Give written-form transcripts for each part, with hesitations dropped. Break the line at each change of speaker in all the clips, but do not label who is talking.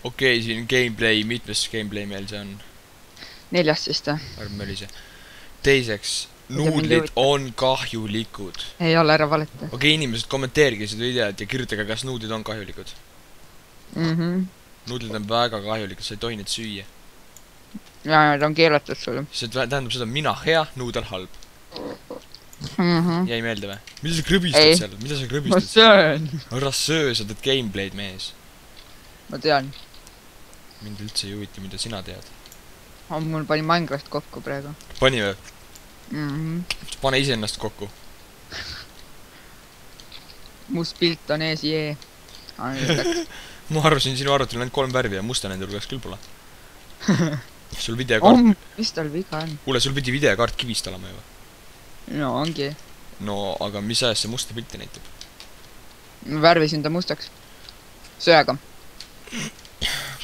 Okei, siin gameplay, mitmes gameplay meil see on?
4 siis ta.
Arv mölise. Teiseks, nuudlid on kahjulikud.
Ei ole ära valeta.
Okei, inimesed kommenteerige seda videot ja kirjutage, kas nuudlid on kahjulikud. Nuudlid on väga kahjulikud, sa ei tohi neid süüa.
Ja ta on keelatud sulle.
See tähendab seda, mina hea, nuudel halb. Jäi meelde või? Mida sa krõbistad seal? Mida sa
Ma
krõbistad?
söön.
Ära söö, sa teed gameplay'd, mees.
Ma tean.
Mind üldse ei huvita, mida sina tead.
Mul pani Minecraft kokku praegu.
Pani või? Pane iseennast kokku.
Must pilt on ees, jee.
Ma arvasin, sinu arvutil on ainult 3 värvi ja musta nende hulgas küll pole. Sul videokaart...
Mis tal viga on?
Kuule, sul pidi videokaart kivist olema juba.
No ongi.
No, aga mis ajast see musta pilti näitab?
Ma värvisin ta mustaks. Söega.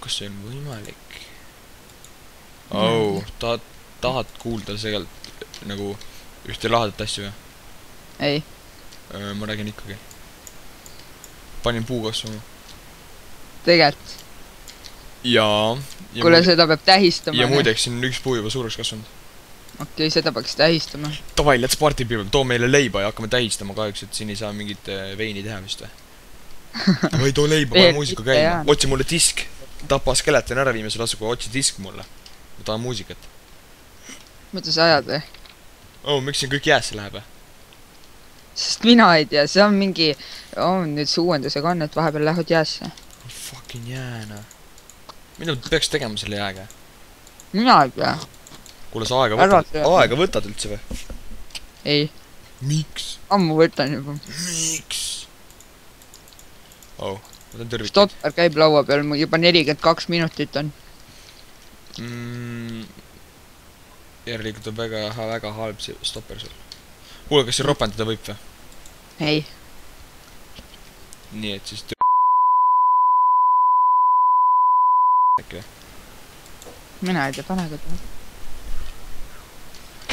Kas see on võimalik? Tahad kuulda segalt nagu ühte lahadat asju või?
Ei.
Ma räägin ikkagi. Panin puu kasvama.
Tegelikult.
Jaa.
Kuule, seda peab tähistama.
Ja muideks siin on üks puu juba suureks kasvanud.
Okei, seda peaks tähistama.
Davai, let's party people, too meile leiba ja hakkame tähistama kahjuks, et siin ei saa mingit veini teha vist või? Või too leiba, pane muusika käima. Otsi mulle disk. Tapa skeleton ära viimasel asuga, otsi disk mulle. Ma tahan muusikat.
Mida sa ajad või?
Miks siin kõik jäässe läheb?
Sest mina ei tea, see on mingi... nüüd see uuendusega on, et vahepeal lähevad jäässe.
Fucking jääna. Mida peaks tegema selle jääga?
Mina ei tea.
Kuule, sa aega võtad üldse või?
Ei.
Miks?
Ammu võtan juba.
Miks? Ma tahan tõrvitada.
Stopper käib laua peal, mul juba 42 minutit on.
Järelikult on väga halb see stopper sul. Kuule, kas see ropendada võib või?
Ei.
Nii, et siis äkki või?
Mina ei tea, panega ta.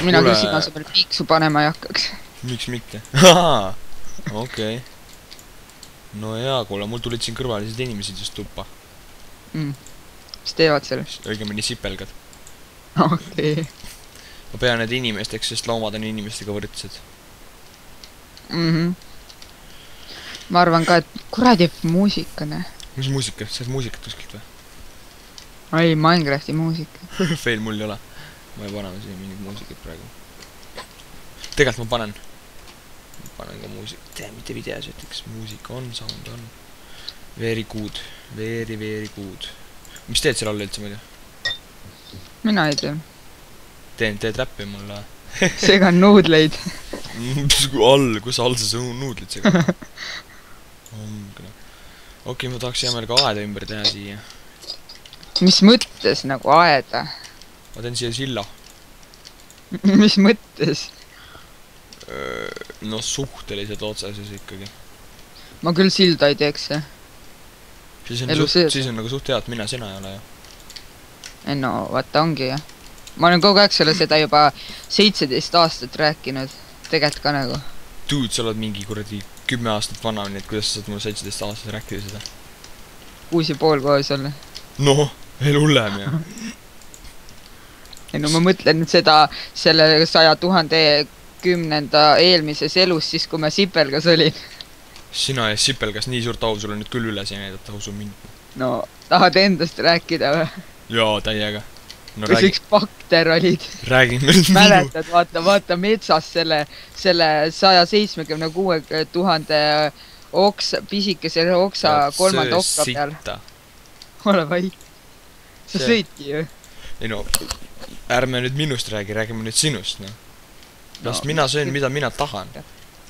Mina küll sina sõbel piiksu panema ei hakkaks.
Miks mitte? Okei. No jaa, kuule, mul tulid siin kõrvalised inimesed just tuppa.
Mis teevad sellest?
Õigemini sipelgad.
Okei.
Ma pean need inimesteks, sest loomad on inimestega võrdsed.
Ma arvan ka, et kuradi muusika, ne?
Mis muusika? Sa oled muusikat kuskilt või?
Ei, Minecrafti muusika.
Veel mul ei ole. Ma ei pane siin mingit muusikat praegu. Tegelt ma panen. Ma panen ka muusika. Tea, mitte videos ütleks. Muusika on, sound on. Very good. Very good. Mis teed seal all üldse muidu?
Mina ei tea.
Teed räppi mulle.
Segan nuudleid.
Kus all sa nuudlid segan? Okei, ma tahaks hea meel ka aeda ümber teha siia.
Mis mõttes nagu aeda?
Ma teen siia silla.
Mis mõttes?
No suhteliselt otseses ikkagi.
Ma küll silda ei teeks see.
Siis on nagu suht hea, et mina sina ei ole ju.
Ei no, vaata ongi jah. Ma olen kogu aeg selle seda juba 17 aastat rääkinud. Tegelikult ka nagu.
Dude, sa oled mingi kuradi 10 aastat vana, nii et kuidas sa saad mulle 17 aastat rääkida seda?
6,5 koos olla.
Noh, veel hullem ja.
Ei no ma mõtlen seda selle 100 000 10. eelmises elus, siis kui ma sipelgas olin.
Sina ja sipelgas nii suurt au sulle nüüd küll üles ei näidata, usu mind.
No, tahad endast rääkida või?
Jaa, täiega. No,
kas üks bakter olid?
Räägime nüüd minu.
Mäletad, vaata metsas selle 176 000 oksa, pisikese oksa kolmanda oksa peal. Ole vait. Sa sõidki ju.
Ei no, ärme nüüd minust räägime nüüd sinust, no. Las mina söön, mida mina tahan.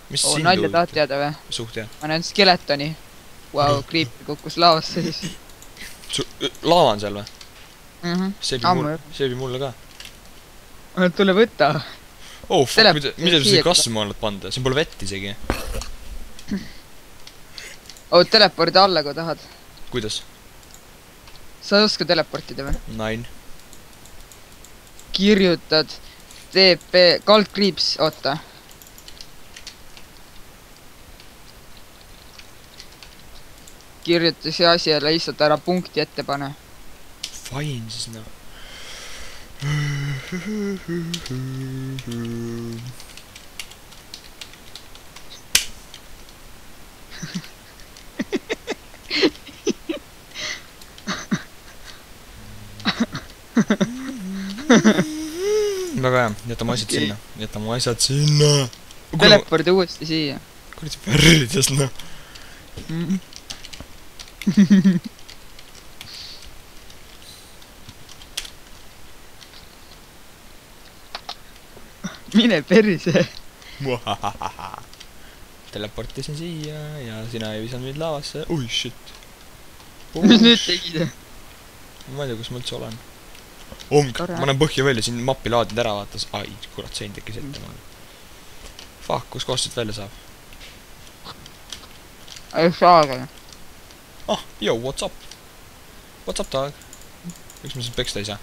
Mis sind
nalja tahad teada või?
Suht jah.
Ma näen skeletoni. Vau, kriipi kukkus laavasse siis.
Laava on seal või? Seebi mulle ka.
Tule võtta.
Oh fuck, mida sa siin kasvama oled panda? Siin pole vett isegi.
Telepordi alla kui tahad.
Kuidas?
Sa ei oska teleportida või?
Nein.
Kirjutad TP, kaldkriips, oota. kirjuta see asi ja lihtsalt ära punkti ette pane.
Fine siis noh. väga hea, jätame asjad sinna. Jätame asjad sinna.
Telepordi uuesti siia.
Kuradi pärrides noh.
Mine perse.
Teleportisin siia ja sina ei visanud mind lavasse. Ui shit.
Mis nüüd tegid?
Ma ei tea, kus ma üldse olen. Omg, ma näen põhja välja, siin mappi laadid ära vaatas. Ai, kurat, sein tekkis ette mulle. Fuck, kus kohast siit välja saab?
Ei saagi.
Ah, yo, what's up? What's up, dog? Miks ma siin peksta ei saa?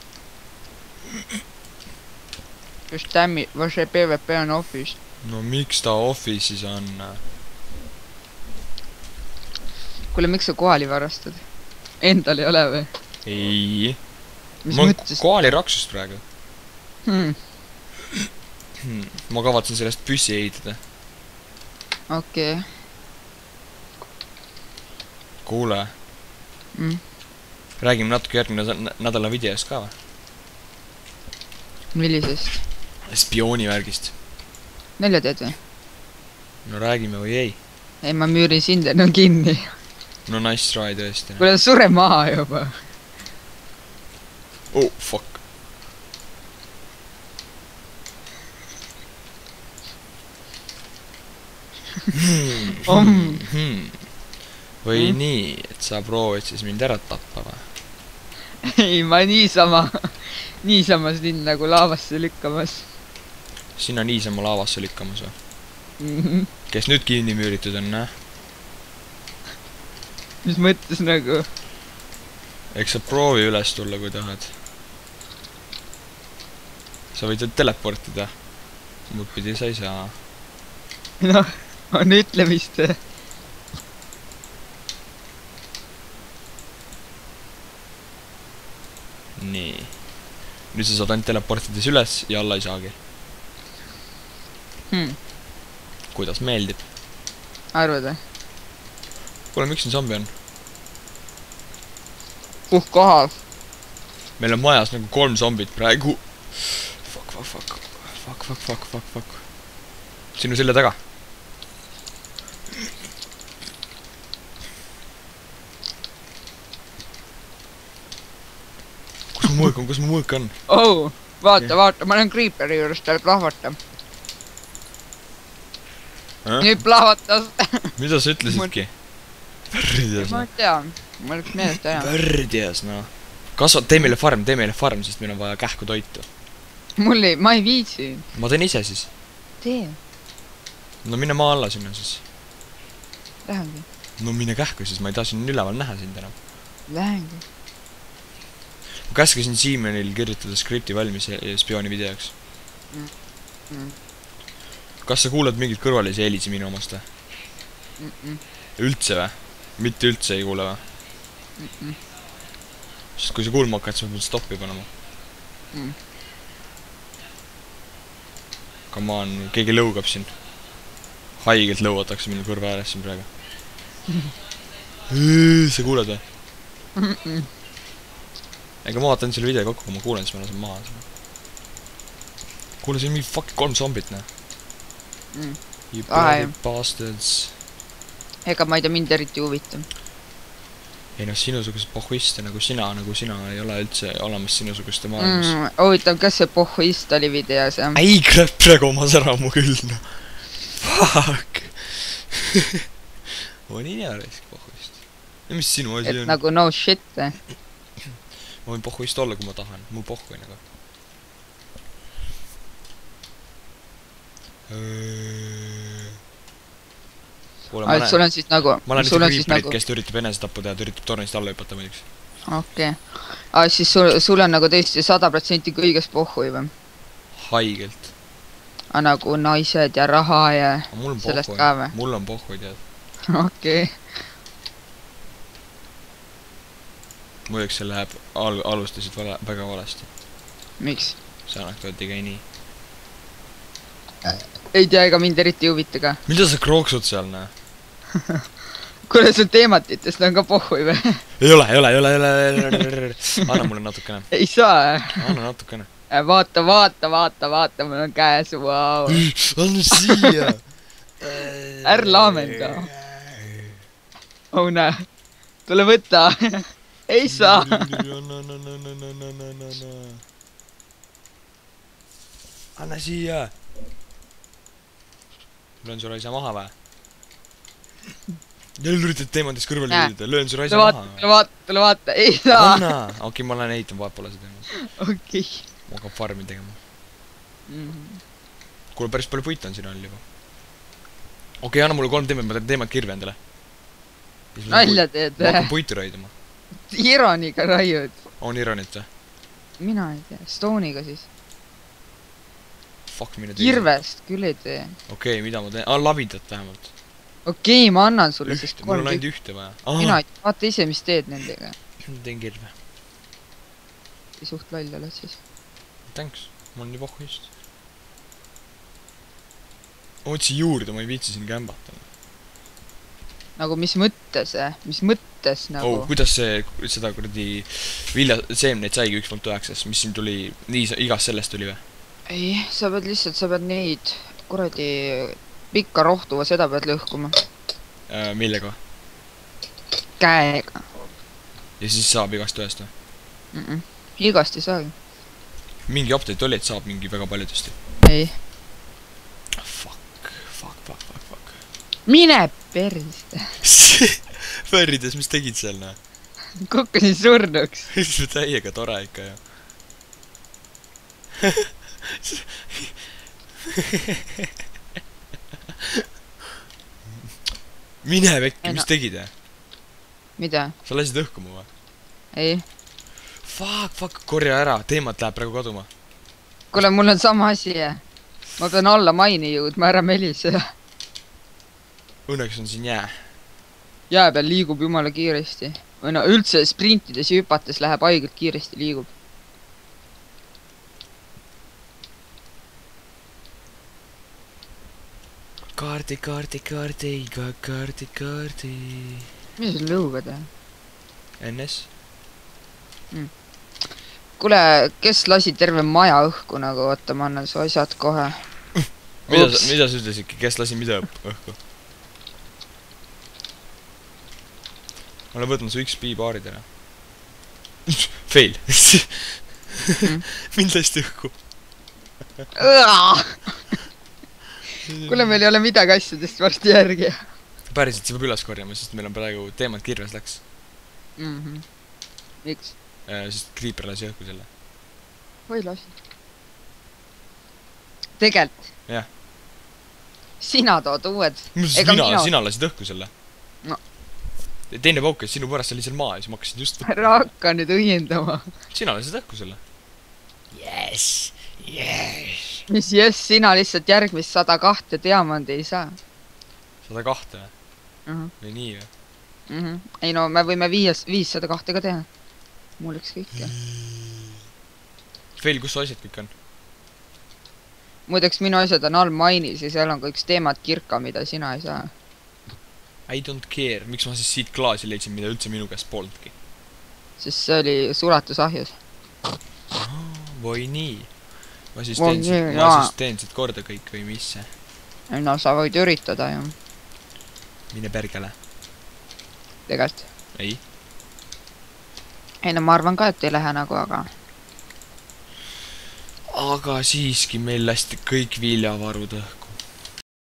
Just tämmi, või see PvP on office.
No miks ta office'is on?
Kuule, miks sa koali varastad? Endal ei ole või?
Ei.
Mis
Ma olen
mõttes?
koali raksust praegu.
Hmm.
Ma kavatsen sellest püssi ehitada.
Okei.
Kuule, räägime natuke järgmine nädala videost ka või?
Millisest?
Spioonivärgist.
Nelja teed või?
No räägime või ei?
Ei, ma müürin sind enne kinni.
No nice try tõesti.
Kuule, sure maha juba.
Oh, fuck. Või nii, et sa proovid siis mind ära tappa või?
Ei, ma niisama sind nagu laavasse lükkamas.
Sina niisama laavasse lükkamas või? Kes nüüd kinni müüritud on, näh?
Mis mõttes nagu?
Eks sa proovi üles tulla, kui tahad. Sa võid teleportida. Muud pidi sa ei saa.
Noh, on ütlemist.
Nii. Nüüd sa saad ainult teleportides üles ja alla ei saagi. Kuidas meeldib?
Arvad või?
Kuule, miks siin zombi on?
Kohal.
Meil on majas nagu 3 zombit praegu. Fuck. Sinu selja taga. Kus mu mõõk on?
Oh, vaata, ma olen Creeperi juures, tal plahvatab. Nüüd plahvatas.
Mida sa ütlesidki? Pärdias,
Ma
noh.
ei tea, ma oleks meelest ära.
Pärdias, noh. Kasva, tee meile farm, sest meil on vaja kähku toitu.
Ma ei viitsi.
Ma teen ise siis.
Tee.
No mine maa alla sinna siis.
Lähengi.
No mine kähku siis, ma ei taha siin üleval näha sind enam.
Lähengi.
Ma käskisin Siemens kirjutada skripti valmis spiooni videoks. Kas sa kuuled mingit kõrvalisi helisi minu omast või? Üldse või? Mitte üldse ei kuule või? Sest kui sa kuulma hakkad, siis ma pean stoppi panema. Come on, keegi lõugab siin. Haigelt lõuatakse minu kõrva ääres siin praegu. Sa kuuled või? Ega ma vaatan selle video kokku, kui ma kuulen, siis ma lasen maha. Kuule, siin on mingi fucking 3 zombit, näe. You bloody bastards.
Ega ma ei tea, mind eriti huvitav.
Ei noh, sinusugused pohhuiste nagu sina ei ole üldse olemas sinusuguste maailmas.
Huvitav, kas see pohhuist oli videos, jah?
Ei, krap, praegu omas ära mu küll, noh. Fuck. Ma olin hea raisk pohhuist. Ja mis sinu asi on?
Et nagu no shit,
Ma võin pohhuist olla, kui ma tahan. Mul pohhui nagu.
Kuule, sul on siis nagu...
Ma olen nüüd Creeperit, kes üritab enesetappu teha, üritab tornist alla hüpata muiduks.
Okei. Siis sul on nagu tõesti 100% kõigest pohhui või?
Haigelt.
Nagu naised ja raha ja sellest ka või?
Mul on pohhui, tead.
Okei.
muideks see läheb, alustasid väga valesti.
miks?
see anekdoot ei käi nii.
ei tea, ega mind eriti ei huvita ka.
mida sa krooksud seal, näe?
kuule, sul teematitest on ka pohhui või?
ei ole. Anna mulle natukene.
ei saa.
Anna natukene.
vaata, mul on käes, vau.
Anna siia.
Är laamenda. Oh näe. tule võtta. ei saa.
Anna siia. Löön su raisa maha või? Jälle üritad teemantest kõrvale lüüda. Löön su raisa maha.
Tule vaata. Ei saa.
Anna. Okei, ma lähen ehitama vahepoole seda teemat.
Okei.
Ma hakkab farmi tegema. Kuule, päris palju puit on siin all juba. Okei, anna mulle 3 teemat, ma teen teemad kirve endale.
Nalja teed.
Ma hakkan puitu raiduma.
Ironiga raiud.
On ironit või?
Mina ei tea. Stone'iga siis.
Fuck, mine tee.
Kirvest küll ei tee.
Okei, mida ma teen? Labidat vähemalt.
Okei, ma annan sulle siis
Ühte, mul
3
on ainult ühte vaja.
mina ei tea. Vaata ise, mis teed nendega.
Teen kirve.
Suht loll oled siis.
Thanks. Mul on nii pohhu just. Otsi juurde, ma ei viitsi siin kämbata.
Nagu mis mõttes, Mis mõttes nagu?
Oh, kuidas seda kuradi viljaseemneid saigi 1.9, mis siin tuli, nii igast sellest tuli või?
Ei, sa pead neid kuradi pikka rohtuva seda pead lõhkuma.
Millega?
Käega.
Ja siis saab igast ühest või?
Igast ei saagi.
Mingi update oli, et saab mingi väga paljudesti.
Ei.
Fuck.
Mine periste.
Färrides, mis tegid seal, näe?
Kukkusin surnuks.
Täiega tore ikka, ju. Mine vekki, mis tegid,
Mida?
Sa lasid õhkuma või?
Ei.
Fuck, korja ära, teemat läheb praegu kaduma.
Kuule, mul on sama asi, Ma pean alla maini jõudma, ära melise.
Õnneks on siin jää.
Jää peal liigub jumala kiiresti. Või no üldse sprintides ja hüpates läheb haigelt kiiresti liigub.
Kaardi.
Mis sul lõugad,
NS?
Kuule, kes lasi terve maja õhku nagu, oota, ma annan su asjad kohe.
Mida sa ütlesidki, kes lasi mida õhku? Ma olen võtnud su XP baaridele. Fail. Mind lasti õhku.
Kuule, meil ei ole midagi asjadest varsti järgi.
Päriselt, see peab üles korjama, sest meil on praegu teemad kirves läks.
Miks?
Sest Creeper lasi õhku selle.
Või lasi. Tegelt.
Jah.
Sina tood uued.
Sina lasid õhku selle.
No.
Teine paukas sinu pärast oli seal maa ja siis ma hakkasin just
ära hakka nüüd õiendama.
Sina lasid õhku selle. Yes.
Mis jess, sina lihtsalt järgmist 102 diamandi ei saa.
102 või? Või nii või?
Ei no, me võime 502 ka teha. Mul ükskõik.
Fail, kus su asjad kõik on?
Muideks minu asjad on all mainis ja seal on ka üks teemad kirka, mida sina ei saa.
I don't care, miks ma siis siit klaasi leidsin, mida üldse minu käest polnudki? Sest
see oli sulatusahjus.
Või nii? Ma siis teen siit korda kõik või mis see?
No sa võid üritada ju.
Mine pergele.
Tegelt.
Ei.
Ei no ma arvan ka, et ei lähe nagu,
aga siiski meil lasti kõik viljavarud õhku.